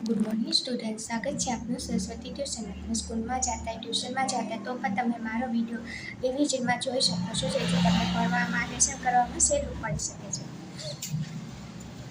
Good morning student, સ્વાગત છે આપનું સરસ્વતી ટ્યુશનમાં. તમે સ્કૂલમાં જતા ટ્યુશનમાં જતા તો પણ તમે મારો વિડીયો રિવિઝનમાં જોઈ શકો છો, જેથી તમને ભણવામાં લેસન કરવામાં સહેલું પડી શકે છે.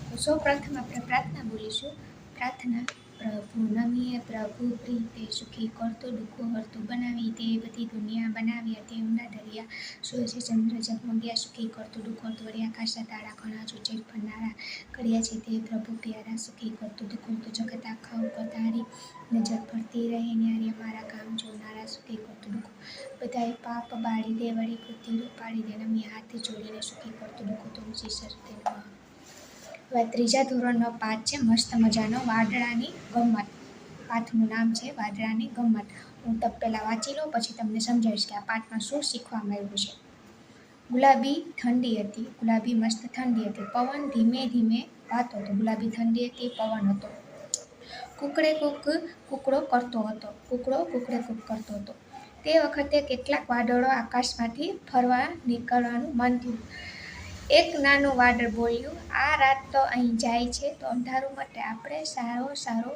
તો સૌ પ્રથમ આપણે પ્રાર્થના બોલીશું. પ્રાર્થના. પ્રભુ નમીએ પ્રભુ પ્રીતે સુખી કરતો દુઃખો હરતો બનાવી તે બધી દુનિયા બનાવી તે ઊંડા દરિયા સૂરજ ચંદ્ર જગમગ્યા સુખી કરતો દુઃખો તોડ્યા આકાશના તારા ઘણા ચોચેર ફરનારા કર્યા છે તે પ્રભુ પ્યારા સુખી કરતો દુઃખો તો જગત આખા ઉપર તારી નજર પડતી રહે ન્યારે મારા કામ જોનારા સુખી કરતો દુઃખો બધાએ પાપ બાળી દે વળી પૃથ્વી રૂપાડી દે નમી હાથ જોડીને સુખી કરતો દુઃખો તો ઊંચી સરતે નમઃ. હવે ત્રીજા ધોરણનો પાઠ છે મસ્ત મજાનો વાદળાની ગમ્મત. પાઠનું નામ છે વાદળાની ગમ્મત. હું પહેલાં વાંચી લઉં, પછી તમને સમજાવીશ કે આ પાઠમાં શું શીખવા મળ્યું છે. ગુલાબી ઠંડી હતી, ગુલાબી મસ્ત ઠંડી હતી. પવન ધીમે ધીમે વાતો હતો. ગુલાબી ઠંડી હતી, પવન હતો. કુકડે કૂક કુકડો કરતો હતો, કુકડો કુકડે કૂક કરતો હતો. તે વખતે કેટલાક વાદળો આકાશમાંથી ફરવા નીકળવાનું મન થયું. એક નાનું વાદળ બોલ્યું, આ રાત તો અહીં જાય છે તો અંધારું મટે, આપણે સારો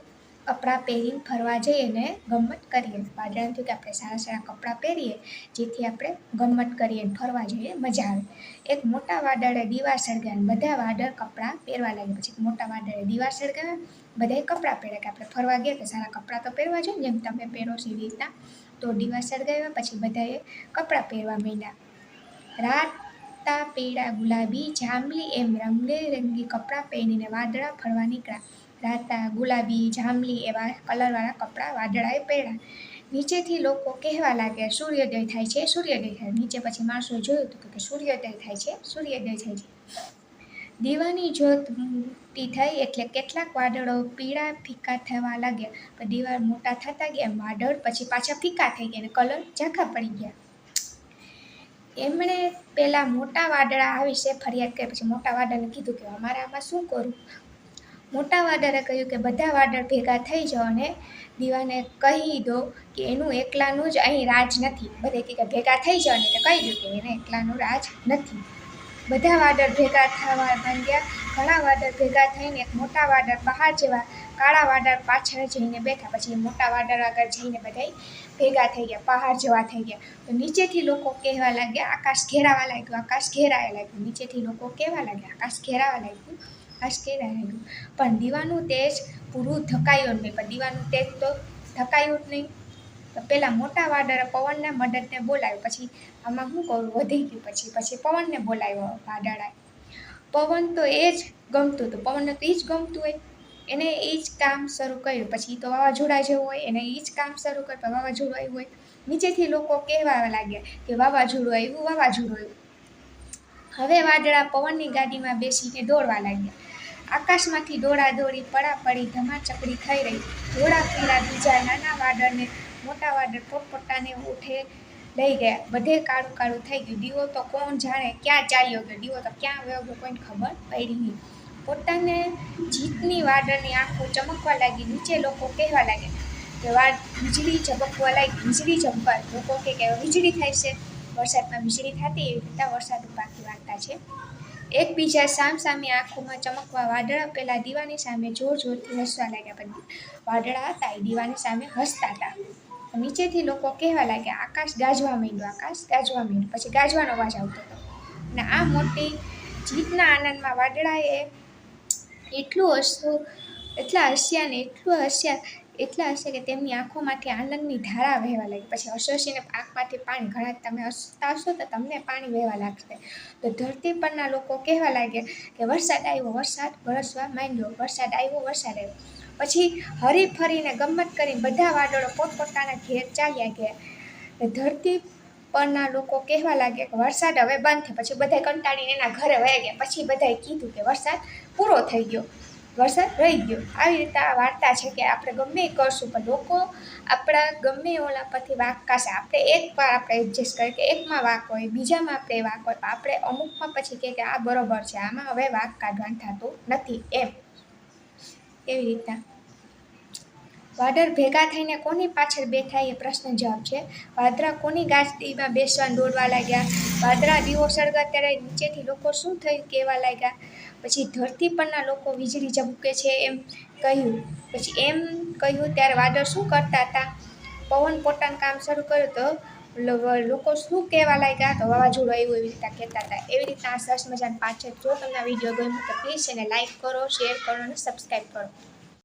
કપડાં પહેરીને ફરવા જઈએ ને ગમ્મત કરીએ. વાદળાને થયું કે આપણે સારા કપડાં પહેરીએ જેથી આપણે ગમ્મત કરીએ ફરવા જઈએ, મજા આવે. એક મોટા વાદળે દીવા સળગાવ્યા, બધા વાદળ કપડાં પહેરવા લાગ્યા. પછી મોટા વાદળે દીવા સળગાવ્યા, બધાએ કપડાં પહેર્યા કે આપણે ફરવા ગયા તો સારા કપડાં તો પહેરવા જોઈએ જેમ તમે પહેરો છો એવી રીતના. તો દીવા સળગાવ્યા, પછી બધાએ કપડાં પહેરવા માંડ્યા. રાતા પીળા ગુલાબી જાંબલી એમ રંગેરંગી કપડાં પહેરીને વાદળા ફરવા નીકળ્યા. રાતા ગુલાબી જાંબલી એવા કલરવાળા કપડાં વાદળાએ પહેર્યા. નીચેથી લોકો કહેવા લાગ્યા, સૂર્યોદય થાય છે, સૂર્યોદય થાય. નીચે પછી માણસોએ જોયું હતું કે સૂર્યોદય થાય છે, સૂર્યોદય થાય છે. દીવાની જ્યોત મોટી થઈ એટલે કેટલાક વાદળો પીળા ફીકા થવા લાગ્યા. પણ દીવા મોટા થતા ગયા વાદળ પછી પાછા ફીકા થઈ ગયા અને કલર ઝાંખા પડી ગયા. એમણે પેલા મોટા વાદળા આ વિશે ફરિયાદ કરી. પછી મોટા વાદળને કીધું કે અમારે આમાં શું કરું. મોટા વાદળે કહ્યું કે બધા વાદળ ભેગા થઈ જાઓ અને દીવાને કહી દો કે એનું એકલાનું જ અહીં રાજ નથી. બધે કે ભેગા થઈ જાઓ ને કહી દો કે એને એકલાનું રાજ નથી. બધા વાદળ ભેગા થવા માંડ્યા. ઘણા વાદળ ભેગા થઈને એક મોટા વાદળ પહાડ જેવા કાળા વાદળ પાછળ જઈને બેઠા. પછી મોટા વાદળ આગળ જઈને બધા ભેગા થઈ ગયા, પહાડ જેવા થઈ ગયા. તો નીચેથી લોકો કહેવા લાગ્યા, આકાશ ઘેરાવા લાગ્યું, આકાશ ઘેરાવા લાગ્યું. નીચેથી લોકો કહેવા લાગ્યા, આકાશ ઘેરાવા લાગ્યું, આકાશ ઘેરાવા લાગ્યું. પણ દીવાનું તેજ પૂરું ધકાયું નહીં. પણ દીવાનું તેજ તો ધકાયું જ નહીં. તો પેલા મોટા વાદળે પવનને મદદને બોલાવ્યો. પછી આમાં શું કહું, વધી ગયું. પછી પવનને બોલાવ્યો વાદળાએ. પવન તો એ જ ગમતું હતું, પવનને તો એ જ ગમતું હોય, એને એ જ કામ શરૂ કર્યું. પછી તો વાવાઝોડા જેવું હોય, એને એ જ કામ શરૂ કર્યું. પણ વાવાઝોડું આવ્યું હોય. નીચેથી લોકો કહેવા લાગ્યા કે વાવાઝોડું આવ્યું, વાવાઝોડું આવ્યું. હવે વાદળા પવનની ગાડીમાં બેસીને દોડવા લાગ્યા. આકાશમાંથી દોડાદોડી, પડાપડી, ધમાચકડી થઈ રહી. ધોળા પીળા બીજા નાના વાદળને મોટા વાદળ પોતપોતાને ઉઠે લઈ ગયા. બધે કાળું કાળું થઈ ગયું. દીવો તો કોણ જાણે ક્યાં ચાલ્યો ગયો, દીવો તો ક્યાં વયો ગયો કોઈને ખબર પડી નહીં. પોતાને જીતની વાદળની આંખો ચમકવા લાગી. નીચે લોકો કહેવા લાગ્યા કે વીજળી ઝબકવા લાગી, વીજળી ઝબકવા. લોકો કે વીજળી થાય છે, વરસાદમાં વીજળી થતી એવી રીતના વરસાદ પાકી વાર્તા છે. એકબીજા સામસામે આંખોમાં ચમકવા વાદળા પેલા દીવાની સામે જોરથી હસવા લાગ્યા. પણ વાદળા હતા એ દીવાની સામે હસતા હતા. નીચેથી લોકો કહેવા લાગ્યા, આકાશ ગાજવા માંડ્યું, આકાશ ગાજવા માંડ્યું. પછી ગાજવાનો અવાજ આવતો હતો. અને આ મોટી જીતના આનંદમાં વાદળાએ એટલા હસ્યા કે તેમની આંખોમાંથી આનંદની ધારા વહેવા લાગી. પછી હસીને આંખમાંથી પાણી, ઘણા તમે હસતા હશો તો તમને પાણી વહેવા લાગશે. તો ધરતી પરના લોકો કહેવા લાગ્યા કે વરસાદ આવ્યો, વરસાદ વરસવા માંડ્યો, વરસાદ આવ્યો, વરસાદ આવ્યો. પછી હરી ફરીને ગમ્મત કરીને બધા વાદળો પોતપોતાના ઘેર ચાલ્યા ગયા. ધરતી પરના લોકો કહેવા લાગ્યા કે વરસાદ હવે બંધ થાય. પછી બધા કંટાળીને એના ઘરે વહી ગયા. પછી બધાએ કીધું કે વરસાદ પૂરો થઈ ગયો, વરસાદ રહી ગયો. આવી રીતે આ વાર્તા છે કે આપણે ગમે એ કરશું પણ લોકો આપણા ગમે ઓલા પરથી વાંક કાઢશે. આપણે એકવાર આપણે એડજસ્ટ કરીએ કે એકમાં વાંક હોય, બીજામાં આપણે વાંક હોય, આપણે અમુકમાં પછી કે આ બરોબર છે, આમાં હવે વાંક કાઢવાનું થતું નથી એમ. એવી રીતના વાદળ ભેગા થઈને કોની પાછળ બેઠા એ પ્રશ્ન જવાબ છે. વાદળા કોની ગાડીમાં બેસવા દોડવા લાગ્યા. વાદળા દીવો સળગા ત્યારે નીચેથી લોકો શું થયું કહેવા લાગ્યા. પછી ધરતી પરના લોકો વીજળી ઝબૂકે છે એમ કહ્યું. પછી એમ કહ્યું ત્યારે વાદળ શું કરતા હતા? પવન પોતાનું કામ શરૂ કર્યું તો લોકો શું કહેવા લાગ્યા? તો વાવાઝોડું આવ્યું એવી રીતના કહેતા હતા. એવી રીતના આ સરસ મજાના પાઠ છે. જો તમને આ વિડીયો ગમ્યો તો પ્લીઝ એને લાઇક કરો, શેર કરો અને સબસ્ક્રાઈબ કરો.